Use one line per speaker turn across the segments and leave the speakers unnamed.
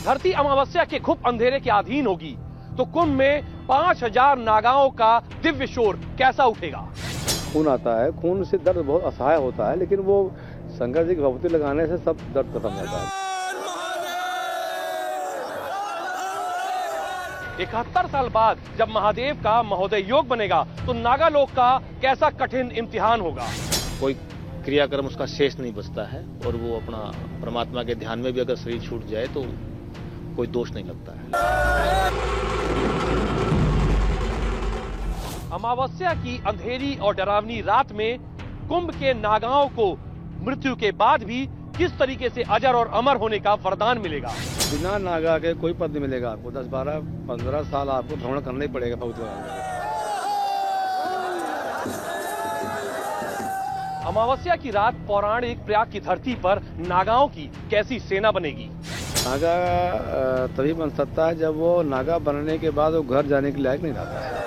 धरती अमावस्या के घुप अंधेरे के अधीन होगी तो कुंभ में 5000 नागाओं का दिव्य शोर कैसा उठेगा।
खून आता है, खून से दर्द बहुत असहाय होता है, लेकिन वो शंकर जी की भभूति लगाने से सब दर्द खत्म होता है।
71 साल बाद जब महादेव का महोदय योग बनेगा तो नागालोक का कैसा कठिन इम्तिहान होगा।
कोई क्रियाक्रम उसका शेष नहीं बचता है और वो अपना परमात्मा के ध्यान में भी अगर शरीर छूट जाए तो कोई दोष नहीं लगता है।
अमावस्या की अंधेरी और डरावनी रात में कुंभ के नागाओं को मृत्यु के बाद भी किस तरीके से अजर और अमर होने का वरदान मिलेगा।
बिना नागा के कोई पद नहीं मिलेगा आपको। 10, 12, 15 साल आपको भ्रमण करना ही पड़ेगा भभूति लगाने।
अमावस्या की रात पौराणिक प्रयाग की धरती पर नागाओं की कैसी सेना बनेगी।
नागा तभी बन सकता है जब वो नागा बनने के बाद वो घर जाने के लायक नहीं रहता है।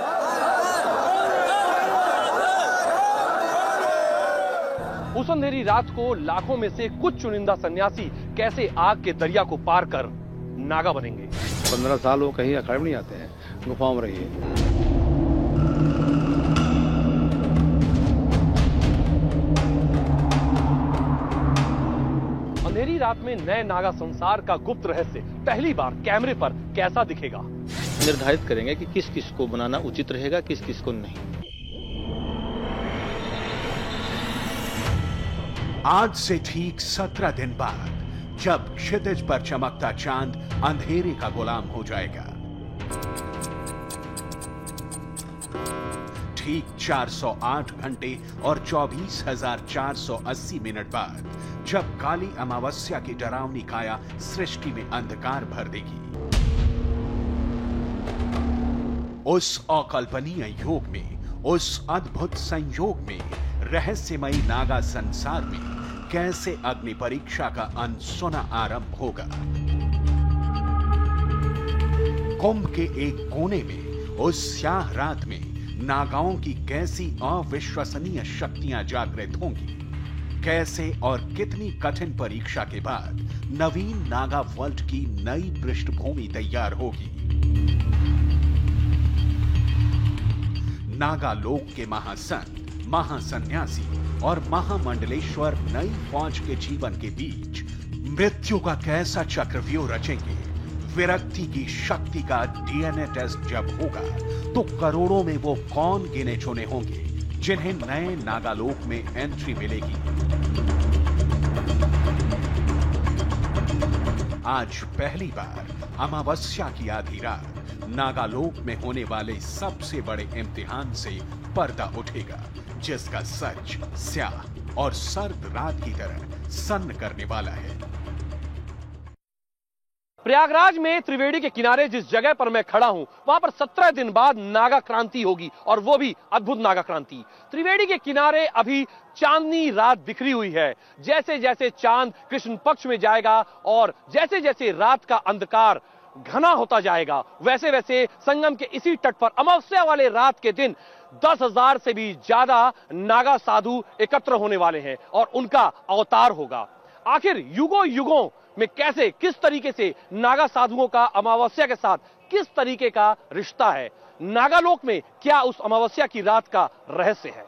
उस अंधेरी रात को लाखों में से कुछ चुनिंदा सन्यासी कैसे आग के दरिया को पार कर नागा बनेंगे।
15 साल वो कहीं अखाड़े में नहीं आते हैं, गुफाओं में रहिए।
अंधेरी रात में नए नागा संसार का गुप्त रहस्य पहली बार कैमरे पर कैसा दिखेगा।
निर्धारित करेंगे कि किस किस को बनाना उचित रहेगा, किस किस को नहीं।
आज से ठीक 17 दिन बाद जब क्षितिज पर चमकता चांद अंधेरे का गुलाम हो जाएगा, ठीक 408 घंटे और 24,480 मिनट बाद जब काली अमावस्या की डरावनी काया सृष्टि में अंधकार भर देगी, उस अकल्पनीय योग में, उस अद्भुत संयोग में, रहस्यमयी नागा संसार में कैसे अग्नि परीक्षा का अनसुना आरंभ होगा। कुंभ के एक कोने में उस स्याह रात में नागाओं की कैसी अविश्वसनीय शक्तियां जागृत होंगी। कैसे और कितनी कठिन परीक्षा के बाद नवीन नागा वर्ल्ड की नई पृष्ठभूमि तैयार होगी। नागालोक के महासंत, महासन्यासी और महामंडलेश्वर नई फौज के जीवन के बीच मृत्यु का कैसा चक्रव्यूह रचेंगे। विरक्ति की शक्ति का डीएनए टेस्ट जब होगा तो करोड़ों में वो कौन गिने चुने होंगे जिन्हें नए नागालोक में एंट्री मिलेगी। आज पहली बार अमावस्या की आधी रात नागालोक में होने वाले सबसे बड़े इम्तिहान से पर्दा उठेगा, जिसका सच स्याह और सर्द रात की तरह सन्न करने वाला है।
प्रयागराज में त्रिवेणी के किनारे जिस जगह पर मैं खड़ा हूं, वहां पर 17 दिन बाद नागा क्रांति होगी और वो भी अद्भुत नागा क्रांति। त्रिवेणी के किनारे अभी चांदनी रात बिखरी हुई है। जैसे जैसे चांद कृष्ण पक्ष में जाएगा और जैसे जैसे रात का अंधकार घना होता जाएगा, वैसे वैसे संगम के इसी तट पर अमावस्या वाले रात के दिन 10,000 से भी ज्यादा नागा साधु एकत्र होने वाले हैं और उनका अवतार होगा। आखिर युगों युगों में कैसे, किस तरीके से नागा साधुओं का अमावस्या के साथ किस तरीके का रिश्ता है, नागालोक में क्या उस अमावस्या की रात का रहस्य है।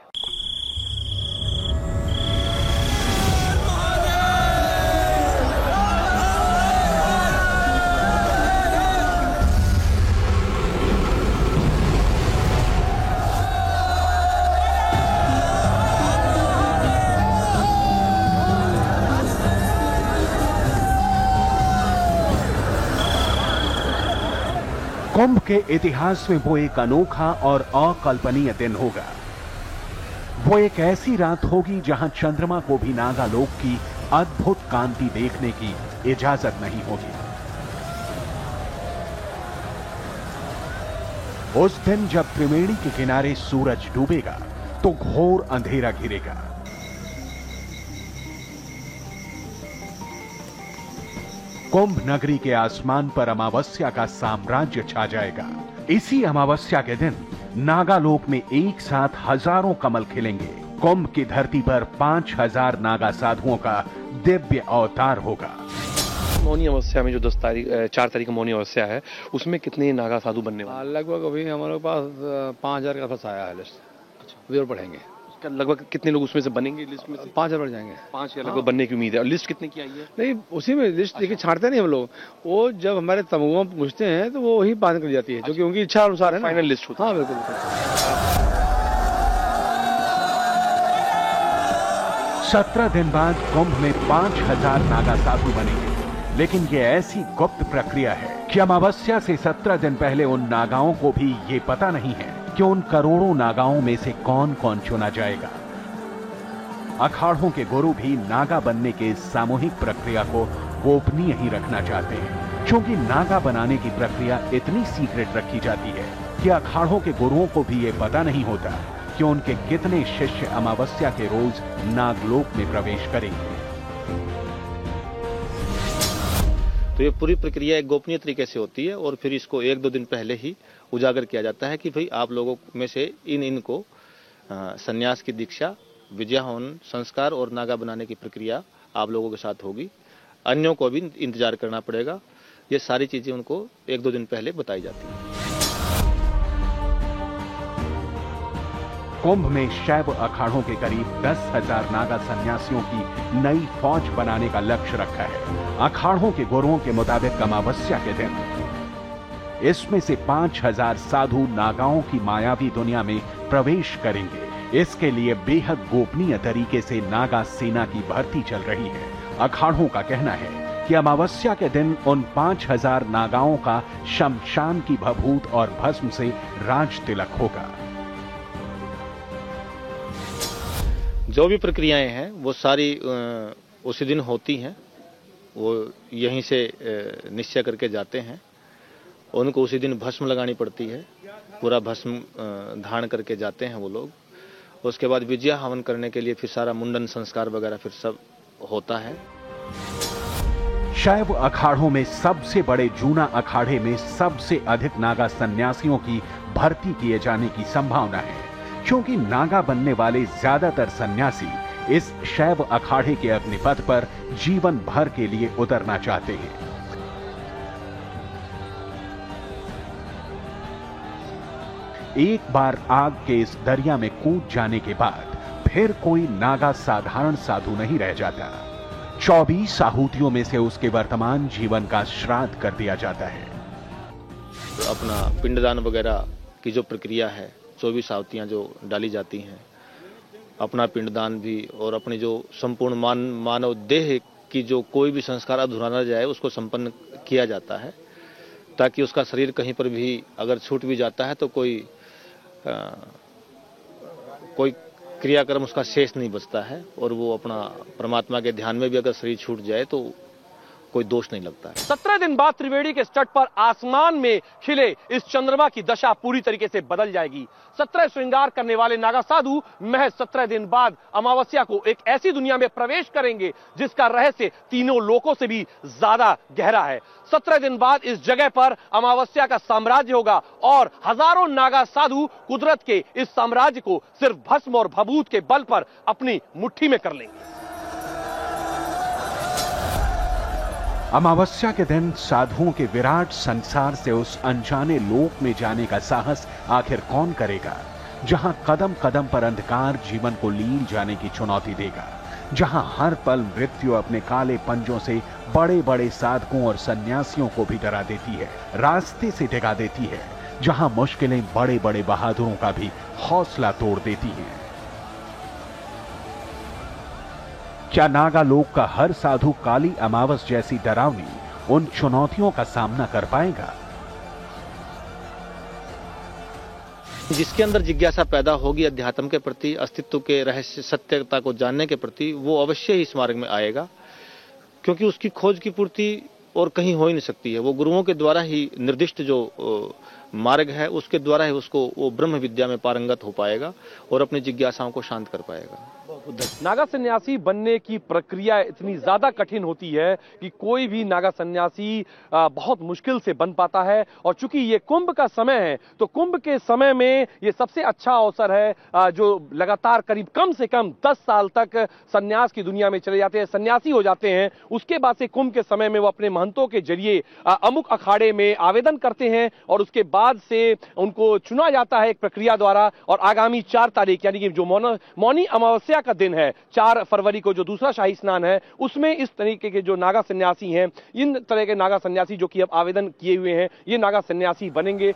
कुंभ के इतिहास में वो एक अनोखा और अकल्पनीय दिन होगा। वो एक ऐसी रात होगी जहां चंद्रमा को भी नागालोक की अद्भुत कांति देखने की इजाजत नहीं होगी। उस दिन जब त्रिवेणी के किनारे सूरज डूबेगा तो घोर अंधेरा घिरेगा। कुंभ नगरी के आसमान पर अमावस्या का साम्राज्य छा जाएगा। इसी अमावस्या के दिन नागालोक में एक साथ हजारों कमल खिलेंगे। कुंभ की धरती पर 5,000 नागा साधुओं का दिव्य अवतार होगा।
मौनी अमावस्या में जो 4 तारीख को मौनी अमावस्या है, उसमें कितने नागा साधु बनने वाले?
लगभग अभी हमारे पास 5,000 के आसपास आया है लिस्ट। अभी और बढ़ेंगे।
लगभग कितने लोग उसमें से बनेंगे लिस्ट में से?
5,000 बढ़ जाएंगे।
5,000 लगभग बनने की उम्मीद है। और लिस्ट कितने की आई है?
नहीं, उसी में लिस्ट देखिए छांटते नहीं हम लोग। वो जब हमारे तमुआ पूछते हैं तो वो वही बात कर जाती है, जो कि उनकी इच्छा अनुसार है ना।
फाइनल लिस्ट होती है।
हाँ बिल्कुल।
17 दिन बाद कुंभ में 5,000 नागा साधु बनेंगे, लेकिन ये ऐसी गुप्त प्रक्रिया है कि अमावस्या से 17 दिन पहले उन नागाओं को भी ये पता नहीं है कि उन करोड़ों नागाओं में से कौन कौन चुना जाएगा। अखाड़ों के गुरु भी नागा बनने के इस सामूहिक प्रक्रिया को गोपनीय ही रखना चाहते हैं, क्योंकि नागा बनाने की प्रक्रिया इतनी सीक्रेट रखी जाती है कि अखाड़ों के गुरुओं को भी ये पता नहीं होता कि उनके कितने शिष्य अमावस्या के रोज नागलोक में प्रवेश करेंगे।
तो ये पूरी प्रक्रिया एक गोपनीय तरीके से होती है और फिर इसको 1-2 दिन पहले ही उजागर किया जाता है कि भाई आप लोगों में से इनको संन्यास की दीक्षा, विद्या हवन संस्कार और नागा बनाने की प्रक्रिया आप लोगों के साथ होगी। अन्यों को भी इंतजार करना पड़ेगा। ये सारी चीजें उनको 1-2 दिन पहले बताई जाती है।
कुंभ में शैव अखाड़ों के करीब 10,000 नागा सन्यासियों की नई फौज बनाने का लक्ष्य रखा है। अखाड़ों के गुरुओं के मुताबिक अमावस्या के दिन इसमें से 5,000 साधु नागाओं की मायावी दुनिया में प्रवेश करेंगे। इसके लिए बेहद गोपनीय तरीके से नागा सेना की भर्ती चल रही है। अखाड़ों का कहना है कि अमावस्या के दिन उन 5,000 नागाओं का शमशान की भभूत और भस्म से राज तिलक होगा।
जो भी प्रक्रियाएं हैं वो सारी उसी दिन होती हैं। वो यहीं से निश्चय करके जाते हैं। उनको उसी दिन भस्म लगानी पड़ती है। पूरा भस्म धारण करके जाते हैं वो लोग। उसके बाद विजया हवन करने के लिए फिर सारा मुंडन संस्कार वगैरह फिर सब होता है।
शैव अखाड़ों में सबसे बड़े जूना अखाड़े में सबसे अधिक नागा सन्यासियों की भर्ती किए जाने की संभावना है, क्योंकि नागा बनने वाले ज्यादातर सन्यासी इस शैव अखाड़े के अग्निपथ पर जीवन भर के लिए उतरना चाहते हैं। एक बार आग के इस दरिया में कूद जाने के बाद फिर कोई नागा साधारण साधु नहीं रह जाता। 24 आहुतियों में से उसके वर्तमान जीवन का श्राद्ध कर दिया जाता है।
अपना पिंडदान वगैरह की जो प्रक्रिया है, 24 आहुतियां जो डाली जाती हैं, अपना पिंडदान भी और अपने जो संपूर्ण मानव देह की जो कोई भी संस्कार अधूरा न जाए उसको संपन्न किया जाता है, ताकि उसका शरीर कहीं पर भी अगर छूट भी जाता है तो कोई क्रियाक्रम उसका शेष नहीं बचता है और वो अपना परमात्मा के ध्यान में भी अगर शरीर छूट जाए तो कोई दोष नहीं लगता है।
17 दिन बाद त्रिवेणी के तट पर आसमान में खिले इस चंद्रमा की दशा पूरी तरीके से बदल जाएगी। 17 श्रृंगार करने वाले नागा साधु महज 17 दिन बाद अमावस्या को एक ऐसी दुनिया में प्रवेश करेंगे जिसका रहस्य तीनों लोकों से भी ज्यादा गहरा है। 17 दिन बाद इस जगह पर अमावस्या का साम्राज्य होगा और हजारों नागा साधु कुदरत के इस साम्राज्य को सिर्फ भस्म और भभूत के बल पर अपनी मुट्ठी में कर लेंगे।
अमावस्या के दिन साधुओं के विराट संसार से उस अनजाने लोक में जाने का साहस आखिर कौन करेगा, जहां कदम कदम पर अंधकार जीवन को लीन जाने की चुनौती देगा, जहां हर पल मृत्यु अपने काले पंजों से बड़े बड़े साधकों और सन्यासियों को भी डरा देती है, रास्ते से डिगा देती है, जहां मुश्किलें बड़े बड़े बहादुरों का भी हौसला तोड़ देती हैं। क्या नागालोक का हर साधु काली अमावस जैसी डरावनी उन चुनौतियों का सामना कर पाएगा?
जिसके अंदर जिज्ञासा पैदा होगी अध्यात्म के प्रति, अस्तित्व के रहस्य सत्यता को जानने के प्रति, वो अवश्य ही इस मार्ग में आएगा, क्योंकि उसकी खोज की पूर्ति और कहीं हो ही नहीं सकती है। वो गुरुओं के द्वारा ही निर्दिष्ट जो मार्ग है उसके द्वारा ही उसको वो ब्रह्म विद्या में पारंगत हो पाएगा और अपनी जिज्ञासाओं को शांत कर पाएगा।
नागा सन्यासी बनने की प्रक्रिया इतनी ज्यादा कठिन होती है कि कोई भी नागा सन्यासी बहुत मुश्किल से बन पाता है। और चूंकि ये कुंभ का समय है तो कुंभ के समय में ये सबसे अच्छा अवसर है जो लगातार करीब कम से कम 10 साल तक सन्यास की दुनिया में चले जाते हैं, सन्यासी हो जाते हैं। उसके बाद से कुंभ के समय में वो अपने महंतों के जरिए अमुक अखाड़े में आवेदन करते हैं और उसके बाद से उनको चुना जाता है एक प्रक्रिया द्वारा। और आगामी 4 तारीख यानी कि जो मौनी अमावस्या का दिन है 4 फरवरी को जो दूसरा शाही स्नान है, उसमें इस तरीके के जो नागा सन्यासी हैं, इन तरह के नागा सन्यासी जो कि अब आवेदन किए हुए हैं, ये नागा सन्यासी बनेंगे।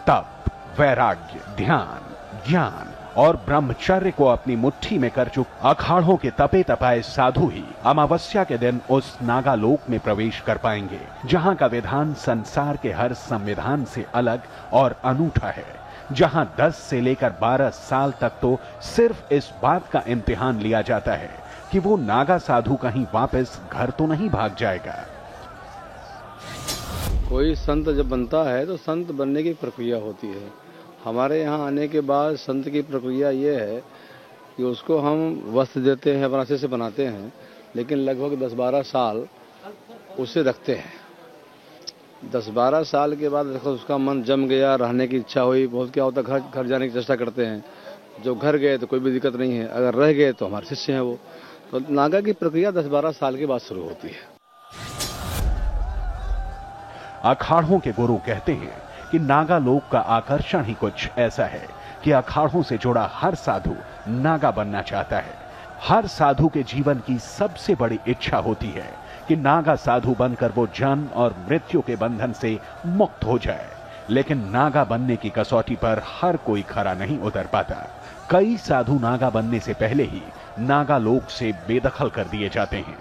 तप, वैराग्य, ध्यान, ज्ञान और ब्रह्मचर्य को अपनी मुट्ठी में कर चुके अखाड़ों के तपे तपाए साधु ही अमावस्या के दिन उस नागालोक में प्रवेश कर पाएंगे जहां का विधान संसार के हर संविधान से अलग और अनूठा है, जहां 10 से लेकर 12 साल तक तो सिर्फ इस बात का इम्तिहान लिया जाता है कि वो नागा साधु कहीं वापस घर तो नहीं भाग जाएगा।
कोई संत जब बनता है तो संत बनने की प्रक्रिया होती है। हमारे यहाँ आने के बाद संत की प्रक्रिया ये है कि उसको हम वस्त्र देते हैं, अपना से बनाते हैं, लेकिन लगभग 10-12 साल उसे रखते हैं। 10-12 साल के बाद उसका मन जम गया, रहने की इच्छा हुई, बहुत क्या होता है घर जाने की चेष्टा करते हैं। जो घर गए तो कोई भी दिक्कत नहीं है, अगर रह गए तो हमारे शिष्य हैं वो। तो नागा की प्रक्रिया 10-12 साल के बाद शुरू होती है।
अखाड़ों के गुरु कहते हैं कि नागा लोक का आकर्षण ही कुछ ऐसा है कि अखाड़ों से जुड़ा हर साधु नागा बनना चाहता है। हर साधु के जीवन की सबसे बड़ी इच्छा होती है कि नागा साधु बनकर वो जन्म और मृत्यु के बंधन से मुक्त हो जाए। लेकिन नागा बनने की कसौटी पर हर कोई खरा नहीं उतर पाता। कई साधु नागा बनने से पहले ही नागा लोक से बेदखल कर दिए जाते हैं।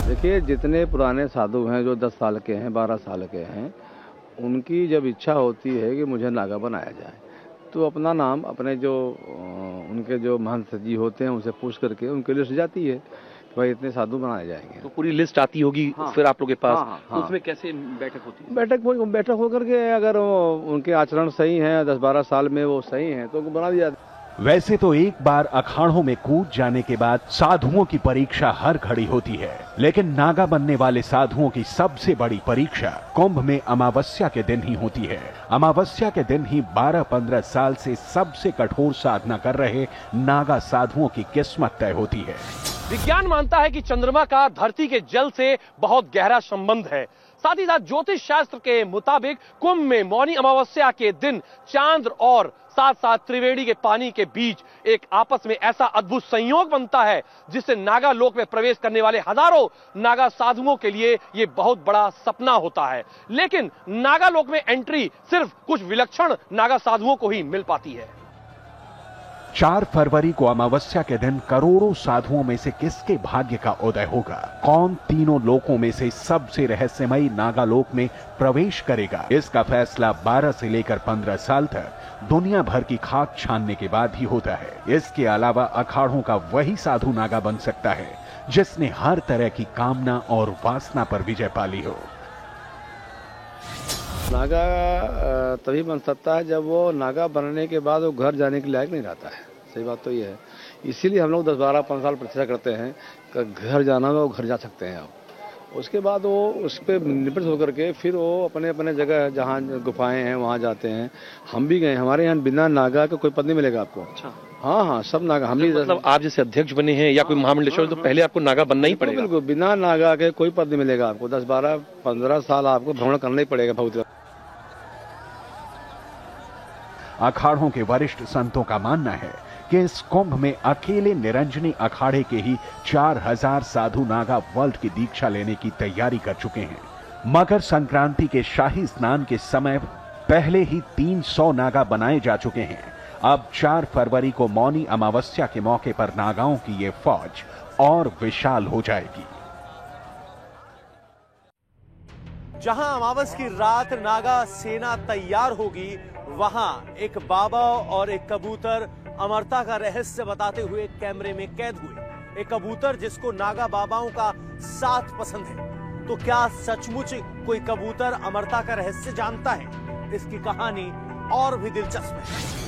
देखिए, जितने पुराने साधु हैं जो 10 साल के हैं, 12 साल के हैं, उनकी जब इच्छा होती है कि मुझे नागा बनाया जाए तो अपना नाम अपने जो उनके जो महंत जी होते हैं उनसे पूछ करके उनकी लिस्ट जाती है कि भाई इतने साधु बनाए जाएंगे।
तो पूरी लिस्ट आती होगी। हाँ, फिर आप लोग के पास।
हाँ, हाँ,
उसमें कैसे बैठक होती है?
बैठक होकर के अगर उनके आचरण सही हैं, 10-12 साल में वो सही हैं तो उनको बना दिया जाता है।
वैसे तो एक बार अखाड़ों में कूद जाने के बाद साधुओं की परीक्षा हर घड़ी होती है, लेकिन नागा बनने वाले साधुओं की सबसे बड़ी परीक्षा कुंभ में अमावस्या के दिन ही होती है। अमावस्या के दिन ही 12-15 साल से सबसे कठोर साधना कर रहे नागा साधुओं की किस्मत तय होती है।
विज्ञान मानता है कि चंद्रमा का धरती के जल से बहुत गहरा संबंध है। साथ ही साथ ज्योतिष शास्त्र के मुताबिक कुंभ में मौनी अमावस्या के दिन चांद और साथ साथ त्रिवेणी के पानी के बीच एक आपस में ऐसा अद्भुत संयोग बनता है जिससे नागा लोक में प्रवेश करने वाले हजारों नागा साधुओं के लिए यह बहुत बड़ा सपना होता है। लेकिन नागा लोक में एंट्री सिर्फ कुछ विलक्षण नागा साधुओं को ही मिल पाती है।
4 फरवरी को अमावस्या के दिन करोड़ों साधुओं में से किसके भाग्य का उदय होगा? कौन तीनों लोकों में से सबसे रहस्यमयी नागालोक में प्रवेश करेगा? इसका फैसला 12 से लेकर 15 साल तक दुनिया भर की खाक छानने के बाद ही होता है। इसके अलावा अखाड़ों का वही साधु नागा बन सकता है जिसने हर तरह की कामना और वासना पर विजय पाली हो।
नागा तभी बन सकता है जब वो नागा बनने के बाद वो घर जाने के लायक नहीं रहता है। सही बात तो ये है, इसीलिए हम लोग 10-12-15 साल प्रतीक्षा करते हैं कि घर जाना हो, घर जा सकते हैं अब। उसके बाद वो उस पर निपट होकर के फिर वो अपने अपने जगह जहाँ गुफाएं हैं वहाँ जाते हैं। हम भी गए, हमारे यहाँ बिना नागा का कोई पद नहीं मिलेगा आपको। अच्छा। हाँ, सब नागा। हम भी
मतलब आप जैसे अध्यक्ष बने हैं या कोई महामंडलेश्वर तो पहले आपको नागा बनना ही पड़ेगा।
बिल्कुल, बिना नागा के कोई पद नहीं मिलेगा आपको। 10-12-15 साल आपको भ्रमण करना ही पड़ेगा बहुत।
अखाड़ों के वरिष्ठ संतों का मानना है कि इस कुंभ में अकेले निरंजनी अखाड़े के ही 4000 साधु नागा वर्ल्ड की दीक्षा लेने की तैयारी कर चुके हैं। मकर संक्रांति के शाही स्नान के समय पहले ही 300 नागा बनाए जा चुके हैं। अब 4 फरवरी को मौनी अमावस्या के मौके पर नागाओं की ये फौज और विशाल हो जाएगी।
जहां अमावस की रात नागा सेना तैयार होगी, वहां एक बाबा और एक कबूतर अमरता का रहस्य बताते हुए कैमरे में कैद हुए। एक कबूतर जिसको नागा बाबाओं का साथ पसंद है। तो क्या सचमुच कोई कबूतर अमरता का रहस्य जानता है? इसकी कहानी और भी दिलचस्प है।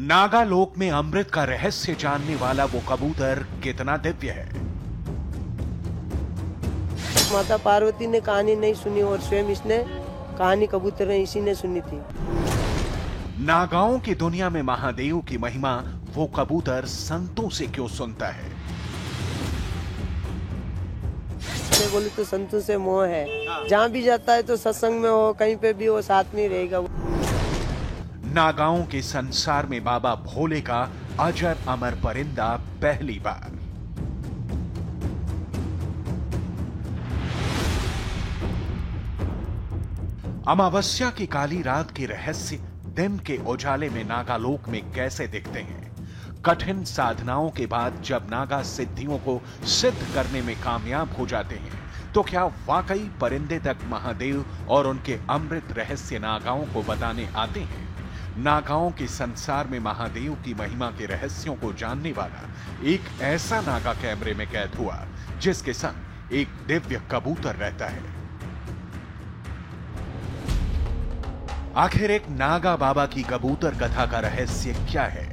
नागालोक में अमृत का रहस्य जानने वाला वो कबूतर कितना दिव्य है।
माता पार्वती ने कहानी नहीं सुनी और स्वयं इसने कहानी कबूतर ने इसी ने सुनी थी।
नागाओं की दुनिया में महादेव की महिमा वो कबूतर संतों से क्यों सुनता है?
मैं बोलूं तो संतों से मोह है, जहाँ भी जाता है तो सत्संग में हो, कहीं पे भी हो, साथ में रहेगा।
नागाओं के संसार में बाबा भोले का अजर अमर परिंदा पहली बार। अमावस्या की काली रात के रहस्य दिन के उजाले में नागालोक में कैसे दिखते हैं? कठिन साधनाओं के बाद जब नागा सिद्धियों को सिद्ध करने में कामयाब हो जाते हैं तो क्या वाकई परिंदे तक महादेव और उनके अमृत रहस्य नागाओं को बताने आते हैं? नागाओं के संसार में महादेव की महिमा के रहस्यों को जानने वाला एक ऐसा नागा कैमरे में कैद हुआ जिसके संग एक दिव्य कबूतर रहता है। आखिर एक नागा बाबा की कबूतर कथा का रहस्य क्या है?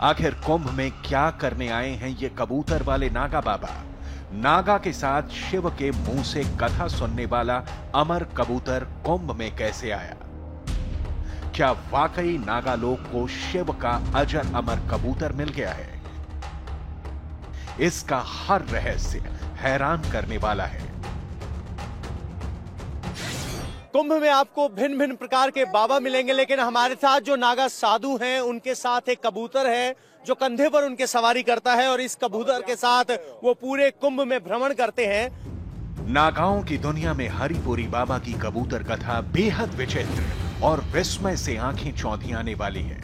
आखिर कुंभ में क्या करने आए हैं ये कबूतर वाले नागा बाबा? नागा के साथ शिव के मुंह से कथा सुनने वाला अमर कबूतर कुंभ में कैसे आया? क्या वाकई नागालोक को शिव का अजर अमर कबूतर मिल गया है? इसका हर रहस्य हैरान करने वाला है।
कुंभ में आपको भिन्न भिन्न प्रकार के बाबा मिलेंगे, लेकिन हमारे साथ जो नागा साधु हैं उनके साथ एक कबूतर है जो कंधे पर उनके सवारी करता है और इस कबूतर के साथ वो पूरे कुंभ में भ्रमण करते हैं।
नागाओं की दुनिया में हरिपुरी बाबा की कबूतर कथा बेहद विचित्र और विस्मय से आंखें चौंधियाने वाली है।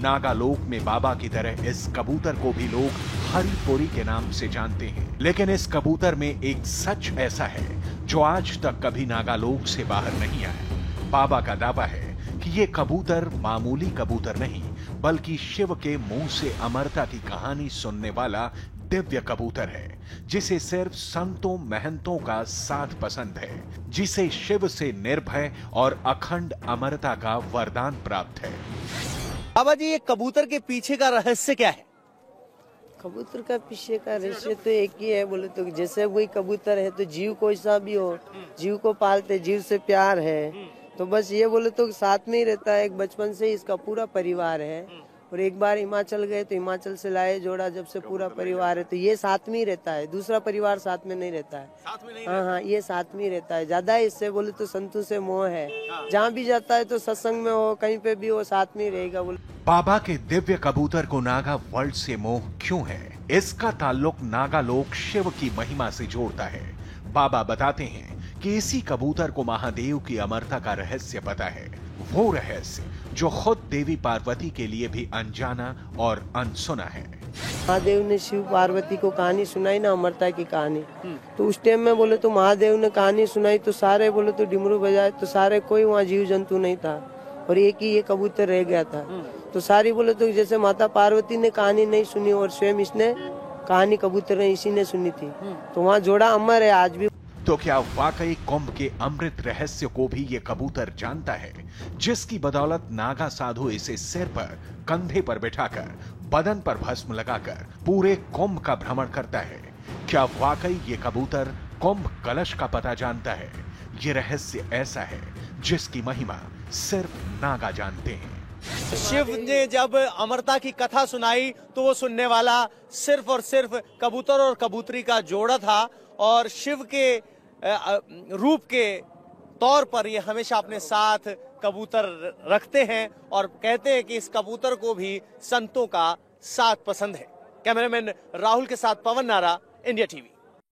नागालोक में बाबा की तरह इस कबूतर को भी लोग हरिपुरी के नाम से जानते हैं, लेकिन इस कबूतर में एक सच ऐसा है जो आज तक कभी नागालोक से बाहर नहीं आया। बाबा का दावा है कि ये कबूतर मामूली कबूतर नहीं बल्कि शिव के मुंह से अमरता की कहानी सुनने वाला दिव्य कबूतर है, जिसे सिर्फ संतों महंतों का साथ पसंद है, जिसे शिव से निर्भय और अखंड अमरता का वरदान प्राप्त है।
बाबा जी, ये कबूतर के पीछे का रहस्य क्या है?
कबूतर का पीछे का रहस्य तो एक ही है, बोले तो जैसे वही कबूतर है तो जीव कोई सा भी हो, जीव को पालते, जीव से प्यार है, तो बस ये बोले तो साथ में ही रहता है। एक बचपन से इसका पूरा परिवार है और एक बार हिमाचल गए तो हिमाचल से लाए जोड़ा, जब से पूरा परिवार है तो ये साथ में ही रहता है, दूसरा परिवार साथ में नहीं रहता है।
साथ में नहीं
हाँ, ये साथ में ही रहता है। ज्यादा इससे बोले तो संतों से मोह है, जहाँ भी जाता है तो सत्संग में हो, कहीं पे भी हो, साथ में ही रहेगा। बोले
बाबा के दिव्य कबूतर को नागा वर्ल्ड से मोह क्यों है? इसका ताल्लुक नागालोक शिव की महिमा से जोड़ता है। बाबा बताते हैं कि इसी कबूतर को महादेव की अमरता का रहस्य पता है, वो रहस्य जो खुद देवी पार्वती के लिए भी अनजाना और अनसुना है।
महादेव ने शिव पार्वती को कहानी सुनाई ना, अमरता की कहानी, तो उस टाइम में बोले तो महादेव ने कहानी सुनाई तो सारे बोले तो डिमरू बजाए तो सारे, कोई वहाँ जीव जंतु नहीं था और एक ही ये कबूतर रह गया था। तो सारी बोले तो जैसे माता पार्वती ने कहानी नहीं सुनी और स्वयं इसने कहानी कबूतर ने इसी ने सुनी थी, तो वहाँ जोड़ा अमर है आज भी।
तो क्या वाकई कुंभ के अमृत रहस्य को भी ये कबूतर जानता है, जिसकी बदौलत नागा साधु इसे सिर पर, कंधे पर बिठाकर, बदन पर भस्म लगाकर पूरे कुंभ का भ्रमण करता है? क्या वाकई ये कबूतर कुंभ कलश का पता जानता है? ये रहस्य ऐसा है जिसकी महिमा सिर्फ नागा जानते हैं।
शिव ने जब अमरता की कथा सुनाई तो वो सुनने वाला सिर्फ और सिर्फ कबूतर और कबूतरी का जोड़ा था और शिव के रूप के तौर पर ये हमेशा अपने साथ कबूतर रखते हैं और कहते हैं कि इस कबूतर को भी संतों का साथ पसंद है। कैमरामैन राहुल के साथ पवन नारा, इंडिया टीवी।